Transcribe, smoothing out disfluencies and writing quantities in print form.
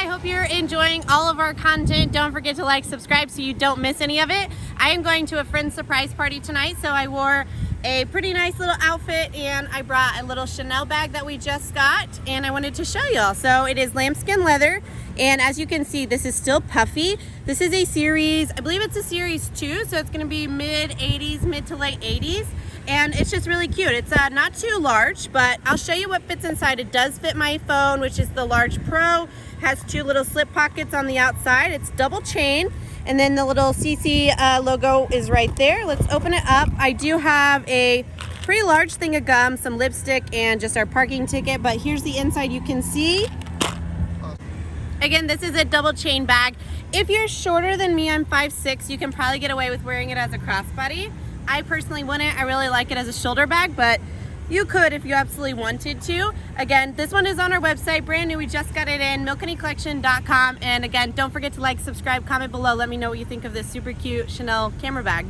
hope you're enjoying all of our content. Don't forget to like, subscribe so you don't miss any of it. I am going to a friend's surprise party tonight, so I wore a pretty nice little outfit and I brought a little Chanel bag that we just got and I wanted to show y'all. So it is lambskin leather, and as you can see, this is still puffy. This is a series, I believe it's a series 2, so it's going to be mid to late 80s. And it's just really cute. It's not too large, but I'll show you what fits inside. It does fit my phone, which is the large Pro. Has 2 little slip pockets on the outside. It's double chain, and then the little CC logo is right there. Let's open it up. I do have a pretty large thing of gum, some lipstick, and just our parking ticket, but here's the inside you can see. Again, this is a double chain bag. If you're shorter than me, I'm 5'6", you can probably get away with wearing it as a crossbody. I personally wouldn't. I really like it as a shoulder bag, but you could if you absolutely wanted to. Again, this one is on our website, brand new. We just got it in, milkandcollection.com. And again, don't forget to like, subscribe, comment below. Let me know what you think of this super cute Chanel camera bag.